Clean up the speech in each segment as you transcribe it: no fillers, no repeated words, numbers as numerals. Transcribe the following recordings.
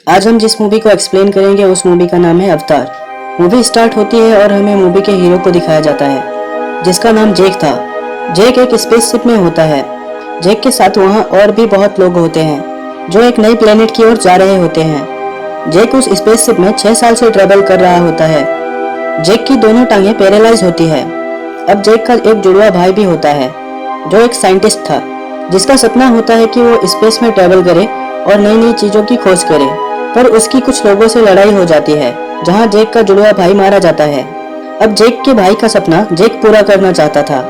आज हम जिस मूवी को एक्सप्लेन करेंगे उस मूवी का नाम है अवतार। मूवी स्टार्ट होती है और हमें मूवी के हीरो को दिखाया जाता है जिसका नाम जेक था। जेक एक स्पेसशिप में होता है। जेक के साथ वहाँ और भी बहुत लोग होते हैं जो एक नई प्लेनेट की ओर जा रहे होते हैं। जेक उस स्पेसशिप में 6 साल से ट्रेवल कर रहा होता है। जेक की दोनों टांगें पैरालाइज होती है। अब जेक का एक जुड़वा भाई भी होता है जो एक साइंटिस्ट था जिसका सपना होता है कि वो स्पेस में ट्रेवल करे और नई नई चीजों की खोज करे। पर उसकी कुछ लोगों से लड़ाई हो जाती है जहां जेक का जुड़वा भाई मारा जाता है। अब जेक के भाई का सपना जेक पूरा करना चाहता था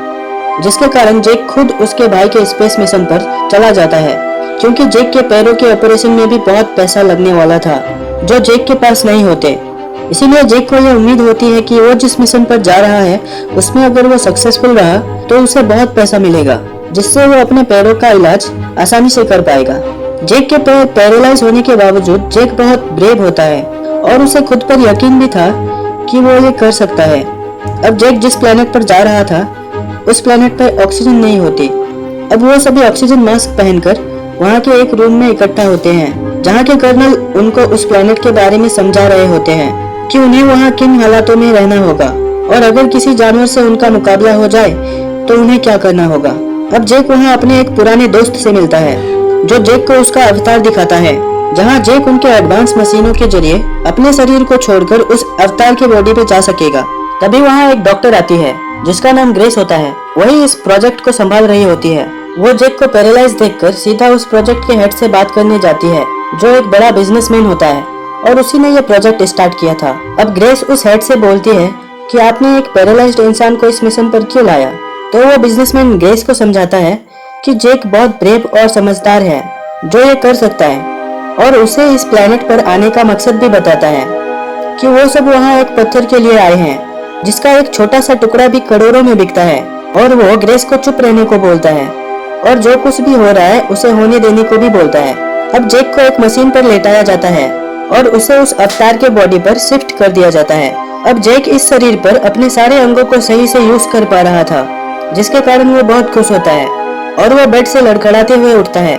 जिसके कारण जेक खुद उसके भाई के स्पेस मिशन पर चला जाता है क्योंकि जेक के पैरों के ऑपरेशन में भी बहुत पैसा लगने वाला था जो जेक के पास नहीं होते। इसीलिए जेक को यह उम्मीद होती है कि वो जिस मिशन पर जा रहा है उसमें अगर वो सक्सेसफुल रहा तो उसे बहुत पैसा मिलेगा जिससे वो अपने पैरों का इलाज आसानी से कर पाएगा। जेक के पैर पैरालाइज होने के बावजूद जेक बहुत ब्रेव होता है और उसे खुद पर यकीन भी था कि वो ये कर सकता है। अब जेक जिस प्लेनेट पर जा रहा था उस प्लेनेट पर ऑक्सीजन नहीं होती। अब वो सभी ऑक्सीजन मास्क पहनकर वहाँ के एक रूम में इकट्ठा होते हैं जहाँ के कर्नल उनको उस प्लेनेट के बारे में समझा रहे होते हैं कि उन्हें वहाँ किन हालातों में रहना होगा और अगर किसी जानवर से उनका मुकाबला हो जाए तो उन्हें क्या करना होगा। अब जेक वहाँ अपने एक पुराने दोस्त से मिलता है जो जेक को उसका अवतार दिखाता है जहां जेक उनके एडवांस मशीनों के जरिए अपने शरीर को छोड़कर उस अवतार के बॉडी पे जा सकेगा। तभी वहां एक डॉक्टर आती है जिसका नाम ग्रेस होता है। वही इस प्रोजेक्ट को संभाल रही होती है। वो जेक को पैरालाइज देखकर सीधा उस प्रोजेक्ट के हेड से बात करने जाती है जो एक बड़ा बिजनेसमैन होता है और उसी ने यह प्रोजेक्ट स्टार्ट किया था। अब ग्रेस उस हेड से बोलती है कि आपने एक पैरालाइज्ड इंसान को इस मिशन पर क्यों लाया। तो वो बिजनेसमैन ग्रेस को समझाता है कि जेक बहुत ब्रेव और समझदार है जो ये कर सकता है और उसे इस प्लेनेट पर आने का मकसद भी बताता है कि वो सब वहाँ एक पत्थर के लिए आए हैं जिसका एक छोटा सा टुकड़ा भी करोड़ों में बिकता है। और वो ग्रेस को चुप रहने को बोलता है और जो कुछ भी हो रहा है उसे होने देने को भी बोलता है। अब जेक को एक मशीन पर लेटाया जाता है और उसे उस अवतार के बॉडी पर शिफ्ट कर दिया जाता है। अब जेक इस शरीर पर अपने सारे अंगों को सही से यूज कर पा रहा था जिसके कारण वो बहुत खुश होता है और वो बेड से लड़खड़ाते हुए उठता है।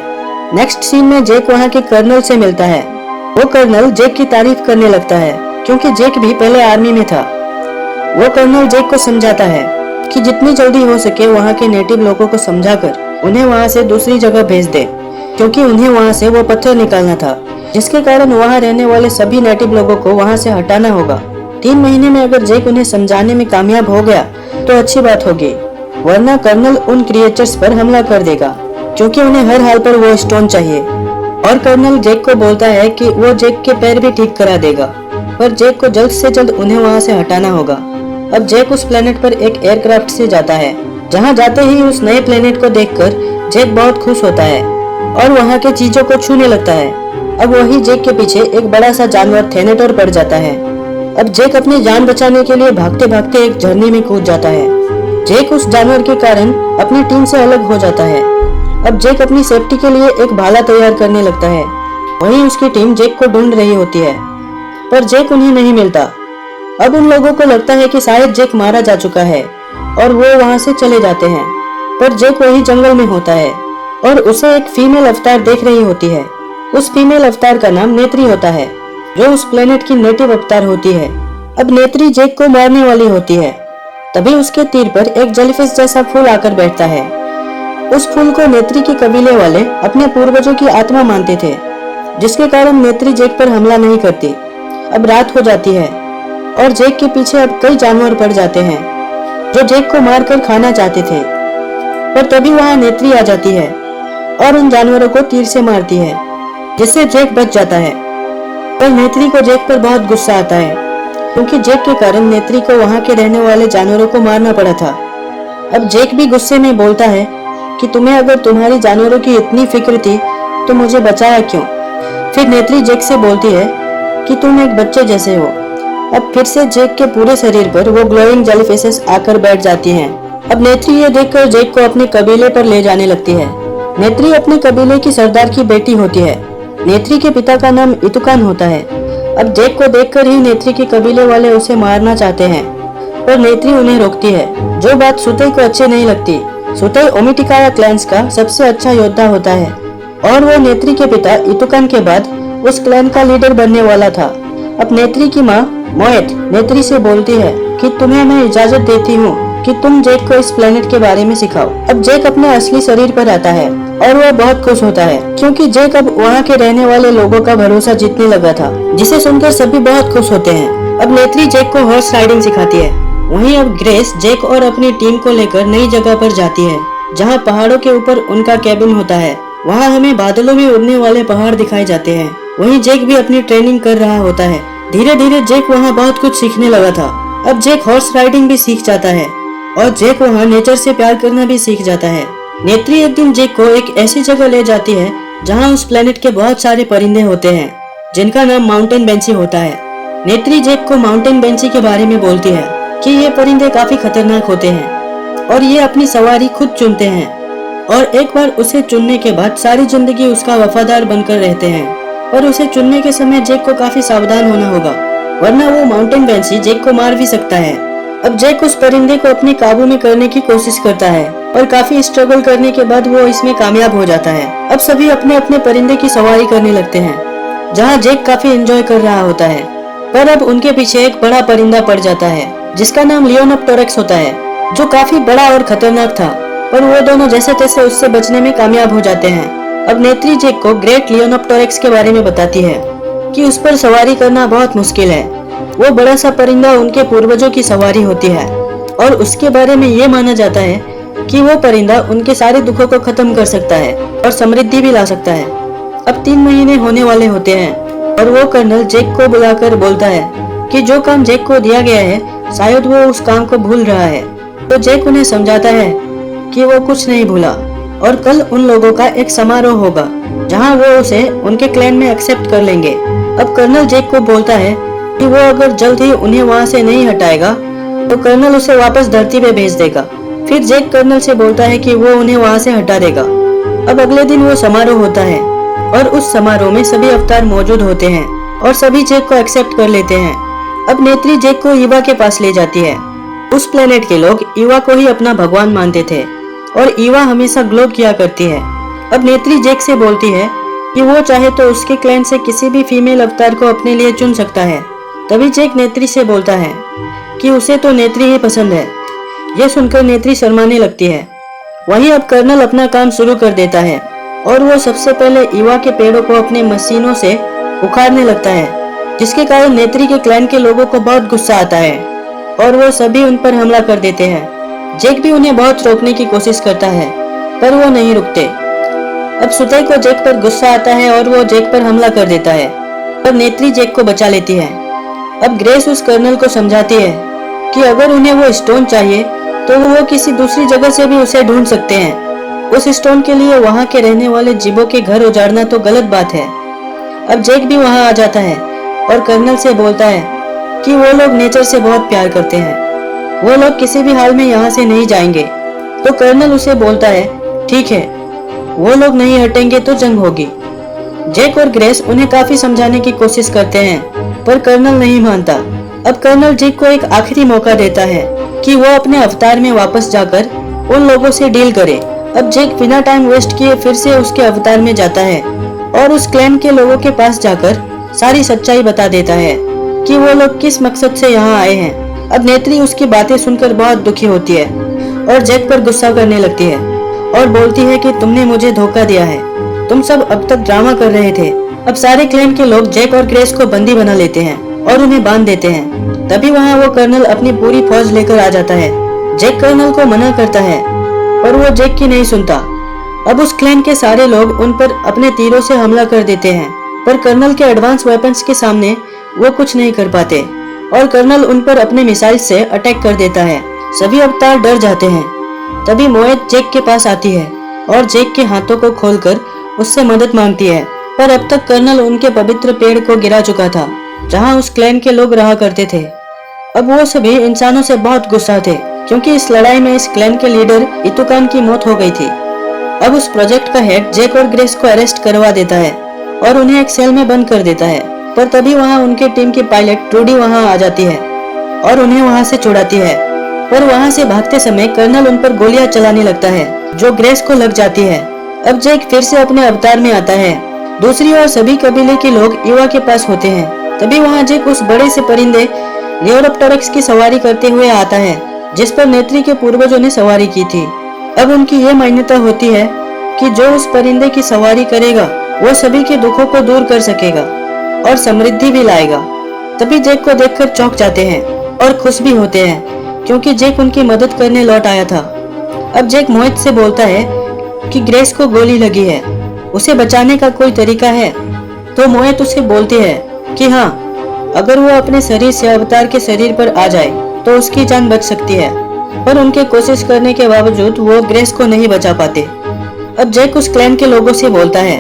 नेक्स्ट सीन में जेक वहाँ के कर्नल से मिलता है। वो कर्नल जेक की तारीफ करने लगता है क्योंकि जेक भी पहले आर्मी में था। वो कर्नल जेक को समझाता है कि जितनी जल्दी हो सके वहाँ के नेटिव लोगों को समझाकर उन्हें वहाँ से दूसरी जगह भेज दे क्योंकि उन्हें वहाँ से वो पत्थर निकालना था जिसके कारण वहाँ रहने वाले सभी नेटिव लोगों को वहाँ से हटाना होगा। 3 महीने में अगर जेक उन्हें समझाने में कामयाब हो गया तो अच्छी बात होगी, वरना कर्नल उन क्रिएचर्स पर हमला कर देगा क्योंकि उन्हें हर हाल पर वो स्टोन चाहिए। और कर्नल जेक को बोलता है कि वो जेक के पैर भी ठीक करा देगा पर जेक को जल्द से जल्द उन्हें वहाँ से हटाना होगा। अब जेक उस प्लेनेट पर एक एयरक्राफ्ट से जाता है जहाँ जाते ही उस नए प्लेनेट को देखकर जेक बहुत खुश होता है और वहाँ के चीजों को छूने लगता है। अब वही जेक के पीछे एक बड़ा सा जानवर थेनेटोर पड़ जाता है। अब जेक अपनी जान बचाने के लिए भागते भागते एक झरने में कूद जाता है। जेक उस जानवर के कारण अपनी टीम से अलग हो जाता है। अब जेक अपनी सेफ्टी के लिए एक भाला तैयार करने लगता है। वहीं उसकी टीम जेक को ढूंढ रही होती है पर जेक उन्हें नहीं मिलता। अब उन लोगों को लगता है कि शायद जेक मारा जा चुका है और वो वहां से चले जाते हैं पर जेक वही जंगल में होता है और उसे एक फीमेल अवतार देख रही होती है। उस फीमेल अवतार का नाम नेत्री होता है जो उस प्लेनेट की नेटिव अवतार होती है। अब नेत्री जेक को मारने वाली होती है। तभी उसके तीर पर एक जेलीफिश जैसा फूल आकर बैठता है। उस फूल को नेत्री के कबीले वाले अपने पूर्वजों की आत्मा मानते थे जिसके कारण नेत्री जेक पर हमला नहीं करती। अब रात हो जाती है और जेक के पीछे अब कई जानवर पड़ जाते हैं जो जेक को मारकर खाना चाहते थे पर तभी वहाँ नेत्री आ जाती है और उन जानवरों को तीर से मारती है जिससे जेक बच जाता है। पर नेत्री को जेक पर बहुत गुस्सा आता है क्योंकि जेक के कारण नेत्री को वहाँ के रहने वाले जानवरों को मारना पड़ा था। अब जेक भी गुस्से में बोलता है कि तुम्हें अगर तुम्हारी जानवरों की इतनी फिक्र थी तो मुझे बचाया क्यों। फिर नेत्री जेक से बोलती है कि तुम एक बच्चे जैसे हो। अब फिर से जेक के पूरे शरीर पर वो ग्लोइंग जेलीफिशेस आकर बैठ जाती हैं। अब नेत्री ये देखकर जेक को अपने कबीले पर ले जाने लगती है। नेत्री अपने कबीले की सरदार की बेटी होती है। नेत्री के पिता का नाम इतुकान होता है। अब जेक को देखकर ही नेत्री के कबीले वाले उसे मारना चाहते हैं पर नेत्री उन्हें रोकती है जो बात सुतई को अच्छी नहीं लगती। सुतई ओमिटिकाया क्लैंस का सबसे अच्छा योद्धा होता है और वो नेत्री के पिता इतुकान के बाद उस क्लैन का लीडर बनने वाला था। अब नेत्री की माँ मोएट नेत्री से बोलती है कि तुम्हें मैं इजाजत देती हूँ कि तुम जेक को इस प्लेनेट के बारे में सिखाओ। अब जेक अपने असली शरीर पर आता है और वह बहुत खुश होता है क्योंकि जेक अब वहाँ के रहने वाले लोगों का भरोसा जीतने लगा था, जिसे सुनकर सभी बहुत खुश होते हैं। अब नेत्री जेक को हॉर्स राइडिंग सिखाती है। वहीं अब ग्रेस जेक और अपनी टीम को लेकर नई जगह पर जाती है जहाँ पहाड़ों के ऊपर उनका कैबिन होता है। वहाँ हमें बादलों में उड़ने वाले पहाड़ दिखाए जाते हैं। वहीं जेक भी अपनी ट्रेनिंग कर रहा होता है। धीरे धीरे जेक वहाँ बहुत कुछ सीखने लगा था। अब जेक हॉर्स राइडिंग भी सीख जाता है और जेक वहाँ नेचर से प्यार करना भी सीख जाता है। नेत्री एक दिन जेक को एक ऐसी जगह ले जाती है जहाँ उस प्लेनेट के बहुत सारे परिंदे होते हैं जिनका नाम माउंटेन बेंची होता है। नेत्री जेक को माउंटेन बेंची के बारे में बोलती है कि ये परिंदे काफी खतरनाक होते हैं और ये अपनी सवारी खुद चुनते हैं और एक बार उसे चुनने के बाद सारी जिंदगी उसका वफादार बनकर रहते हैं। पर उसे चुनने के समय जेक को काफी सावधान होना होगा, वरना वो माउंटेन बेंची जेक को मार भी सकता है। अब जेक उस परिंदे को अपने काबू में करने की कोशिश करता है और काफी स्ट्रगल करने के बाद वो इसमें कामयाब हो जाता है। अब सभी अपने अपने परिंदे की सवारी करने लगते हैं जहाँ जेक काफी एंजॉय कर रहा होता है। पर अब उनके पीछे एक बड़ा परिंदा पड़ जाता है जिसका नाम लियोनोप्टेरक्स होता है, जो काफी बड़ा और खतरनाक था। पर वो दोनों जैसे तैसे उससे बचने में कामयाब हो जाते हैं। अब नेत्री जेक को ग्रेट लियोनोप्टेरक्स के बारे में बताती है कि उस पर सवारी करना बहुत मुश्किल है। वो बड़ा सा परिंदा उनके पूर्वजों की सवारी होती है और उसके बारे में ये माना जाता है कि वो परिंदा उनके सारे दुखों को खत्म कर सकता है और समृद्धि भी ला सकता है। अब 3 महीने होने वाले होते हैं और वो कर्नल जेक को बुलाकर बोलता है कि जो काम जेक को दिया गया है शायद वो उस काम को भूल रहा है। तो जेक उन्हें समझाता है कि वो कुछ नहीं भूला और कल उन लोगों का एक समारोह होगा जहां वो उसे उनके क्लैन में एक्सेप्ट कर लेंगे। अब कर्नल जेक को बोलता है कि वो अगर जल्द ही उन्हें वहां से नहीं हटाएगा तो कर्नल उसे वापस धरती पे भेज देगा। फिर जेक कर्नल से बोलता है कि वो उन्हें वहां से हटा देगा। अब अगले दिन वो समारोह होता है और उस समारोह में सभी अवतार मौजूद होते हैं और सभी जेक को एक्सेप्ट कर लेते हैं। अब नेत्री जेक को ईवा के पास ले जाती है। उस प्लेनेट के लोग ईवा को ही अपना भगवान मानते थे और ईवा हमेशा ग्लो किया करती है। अब नेत्री जेक से बोलती है कि वो चाहे तो उसके क्लैन से किसी भी फीमेल अवतार को अपने लिए चुन सकता है। तभी जेक नेत्री से बोलता है कि उसे तो नेत्री ही पसंद है। यह सुनकर नेत्री शर्माने लगती है। वहीं अब कर्नल अपना काम शुरू कर देता है और वो सबसे पहले ईवा के पेड़ों को अपने मशीनों से उखाड़ने लगता है, जिसके कारण नेत्री के क्लैन के लोगों को बहुत गुस्सा आता है और वो सभी उन पर हमला कर देते हैं। जेक भी उन्हें बहुत रोकने की कोशिश करता है पर वो नहीं रुकते। अब सुतई को जेक पर गुस्सा आता है और वो जेक पर हमला कर देता है पर नेत्री जेक को बचा लेती है। अब ग्रेस उस कर्नल को समझाती है कि अगर उन्हें वो स्टोन चाहिए तो वो किसी दूसरी जगह से भी उसे ढूंढ सकते हैं। उस स्टोन के लिए वहाँ के रहने वाले जीवों के घर उजाड़ना तो गलत बात है। अब जेक भी वहाँ आ जाता है और कर्नल से बोलता है कि वो लोग नेचर से बहुत प्यार करते हैं, वो लोग किसी भी हाल में यहाँ से नहीं जाएंगे। तो कर्नल उसे बोलता है ठीक है, वो लोग नहीं हटेंगे तो जंग होगी। जेक और ग्रेस उन्हें काफी समझाने की कोशिश करते हैं पर कर्नल नहीं मानता। अब कर्नल जेक को एक आखिरी मौका देता है कि वो अपने अवतार में वापस जाकर उन लोगों से डील करे। अब जेक बिना टाइम वेस्ट किए फिर से उसके अवतार में जाता है और उस क्लैन के लोगों के पास जाकर सारी सच्चाई बता देता है कि वो लोग किस मकसद से यहाँ आए हैं। अब नेत्री उसकी बातें सुनकर बहुत दुखी होती है और जेक पर गुस्सा करने लगती है और बोलती है कि तुमने मुझे धोखा दिया है, तुम सब अब तक ड्रामा कर रहे थे। अब सारे क्लैन के लोग जेक और ग्रेस को बंदी बना लेते हैं और उन्हें बांध देते हैं। तभी वहाँ वो कर्नल अपनी पूरी फौज लेकर आ जाता है। जेक कर्नल को मना करता है पर वो जेक की नहीं सुनता। अब उस क्लैन के सारे लोग उन पर अपने तीरों से हमला कर देते हैं पर कर्नल के एडवांस वेपन्स के सामने वो कुछ नहीं कर पाते और कर्नल उन पर अपने मिसाइल से अटैक कर देता है। सभी अवतार डर जाते हैं। तभी मोएट जेक के पास आती है और जेक के हाथों को खोलकर उससे मदद मांगती है। पर अब तक कर्नल उनके पवित्र पेड़ को गिरा चुका था जहां उस क्लैन के लोग रहा करते थे। अब वो सभी इंसानों से बहुत गुस्सा थे क्योंकि इस लड़ाई में इस क्लैन के लीडर इतुकान की मौत हो गई थी। अब उस प्रोजेक्ट का हेड जेक और ग्रेस को अरेस्ट करवा देता है और उन्हें एक सेल में बंद कर देता है। पर तभी वहाँ उनके टीम की पायलट ट्रूडी वहाँ आ जाती है और उन्हें वहाँ से छुड़ाती है। पर वहाँ से भागते समय कर्नल उन पर गोलियां चलाने लगता है जो ग्रेस को लग जाती है। अब जेक फिर से अपने अवतार में आता है दूसरी ओर सभी कबीले के लोग ईवा के पास होते हैं। तभी वहाँ जेक उस बड़े से परिंदे लेओरप्टेरक्स की सवारी करते हुए आता है, जिस पर नेत्री के पूर्वजों ने सवारी की थी। अब उनकी ये मान्यता होती है कि जो उस परिंदे की सवारी करेगा वो सभी के दुखों को दूर कर सकेगा और समृद्धि भी लाएगा। तभी जेक को देखकर चौंक जाते हैं और खुश भी होते हैं, क्योंकि जेक उनकी मदद करने लौट आया था। अब जेक मोहित से बोलता है कि ग्रेस को गोली लगी है, उसे बचाने का कोई तरीका है? तो मोहित उसे बोलती है कि हाँ, अगर वो अपने शरीर से अवतार के शरीर पर आ जाए तो उसकी जान बच सकती है, पर उनके कोशिश करने के बावजूद वो ग्रेस को नहीं बचा पाते। अब जैक उस क्लैन के लोगों से बोलता है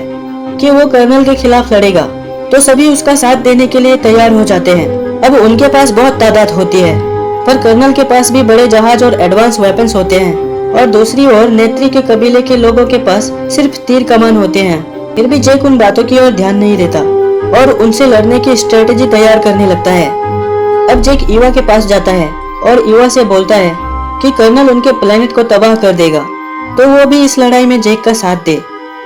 कि वो कर्नल के खिलाफ लड़ेगा, तो सभी उसका साथ देने के लिए तैयार हो जाते हैं। अब उनके पास बहुत तादाद होती है, पर कर्नल के पास भी बड़े जहाज और एडवांस वेपन्स होते हैं, और दूसरी ओर नेत्री के कबीले के लोगों के पास सिर्फ तीर कमान होते हैं। फिर भी जैक उन बातों की ओर ध्यान नहीं देता और उनसे लड़ने की स्ट्रेटेजी तैयार करने लगता है। अब जैक ईवा के पास जाता है और ईवा से बोलता है कि कर्नल उनके प्लेनेट को तबाह कर देगा, तो वो भी इस लड़ाई में जैक का साथ दे।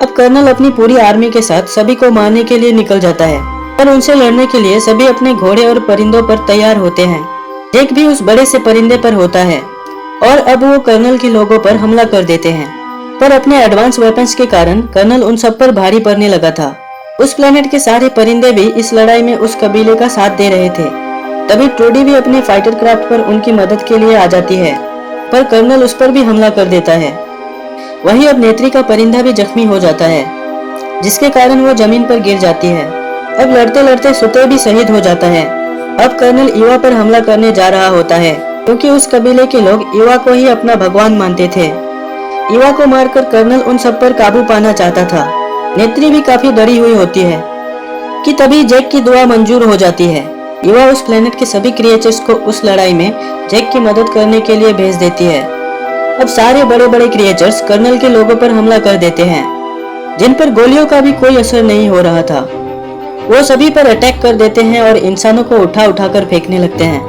अब कर्नल अपनी पूरी आर्मी के साथ सभी को मारने के लिए निकल जाता है और उनसे लड़ने के लिए सभी अपने घोड़े और परिंदों पर तैयार होते हैं। जैक भी उस बड़े से परिंदे पर होता है और अब वो कर्नल के लोगों पर हमला कर देते हैं, पर अपने एडवांस वेपन्स के कारण कर्नल उन सब पर भारी पड़ने लगा था। उस प्लेनेट के सारे परिंदे भी इस लड़ाई में उस कबीले का साथ दे रहे थे। तभी ट्रूडी भी अपने फाइटर क्राफ्ट पर उनकी मदद के लिए आ जाती है, पर कर्नल उस पर भी हमला कर देता है। वहीं अब नेत्री का परिंदा भी जख्मी हो जाता है, जिसके कारण वो जमीन पर गिर जाती है। अब लड़ते लड़ते सुते भी शहीद हो जाता है। अब कर्नल ईवा पर हमला करने जा रहा होता है, क्योंकि उस कबीले के लोग ईवा को ही अपना भगवान मानते थे। ईवा को मारकर कर्नल उन सब पर काबू पाना चाहता था। नेत्री भी काफी डरी हुई होती है कि तभी जैक की दुआ मंजूर हो जाती है। ईवा उस प्लेनेट के सभी क्रिएचर्स को उस लड़ाई में जैक की मदद करने के लिए भेज देती है। अब सारे बड़े बड़े क्रिएचर्स कर्नल के लोगों पर हमला कर देते हैं, जिन पर गोलियों का भी कोई असर नहीं हो रहा था। वो सभी पर अटैक कर देते हैं और इंसानों को उठा उठा कर फेंकने लगते हैं।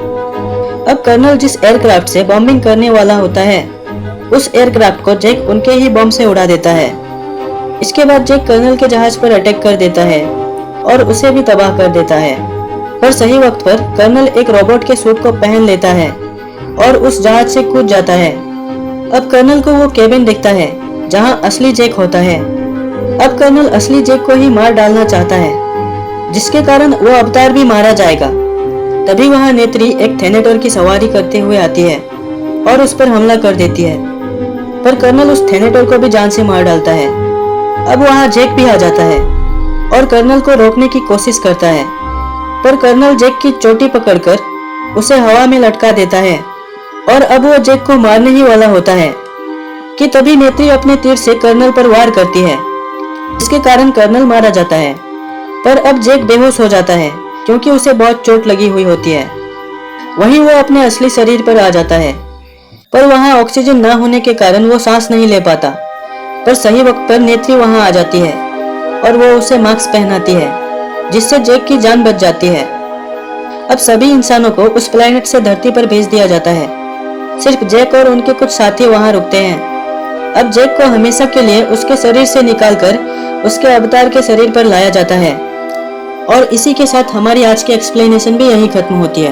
अब कर्नल जिस एयरक्राफ्ट से बॉम्बिंग करने वाला होता है, उस एयरक्राफ्ट को जैक उनके ही बम से उड़ा देता है। इसके बाद जैक कर्नल के जहाज पर अटैक कर देता है और उसे भी तबाह कर देता है, पर सही वक्त पर कर्नल एक रोबोट के सूट को पहन लेता है और उस जहाज से कूद जाता है। अब कर्नल को वो केबिन दिखता है जहां असली जैक होता है। अब कर्नल असली जैक को ही मार डालना चाहता है, जिसके कारण वो अवतार भी मारा जाएगा। तभी वहां नेत्री एक थेनेटोर की सवारी करते हुए आती है और उस पर हमला कर देती है, पर कर्नल उस थेनेटोर को भी जान से मार डालता है। अब वहां जैक भी आ जाता है और कर्नल को रोकने की कोशिश करता है, पर कर्नल जैक की चोटी पकड़कर उसे हवा में लटका देता है और अब वो जैक को मारने ही वाला होता है कि तभी नेत्री अपने तीर से कर्नल पर वार करती है, जिसके कारण कर्नल मारा जाता है। पर अब जैक बेहोश हो जाता है, क्योंकि उसे बहुत चोट लगी हुई होती है। वहीं वो अपने असली शरीर पर आ जाता है, पर वहां ऑक्सीजन न होने के कारण वो सांस नहीं ले पाता। पर सही वक्त पर नेत्री वहां आ जाती है और वो उसे मास्क पहनाती है, जिससे जैक की जान बच जाती है। अब सभी इंसानों को उस प्लेनेट से धरती पर भेज दिया जाता है। सिर्फ जैक और उनके कुछ साथी वहां रुकते हैं। अब जैक को हमेशा के लिए उसके शरीर से निकालकर उसके अवतार के शरीर पर लाया जाता है। और इसी के साथ हमारी आज की एक्सप्लेनेशन भी यहीं खत्म होती है।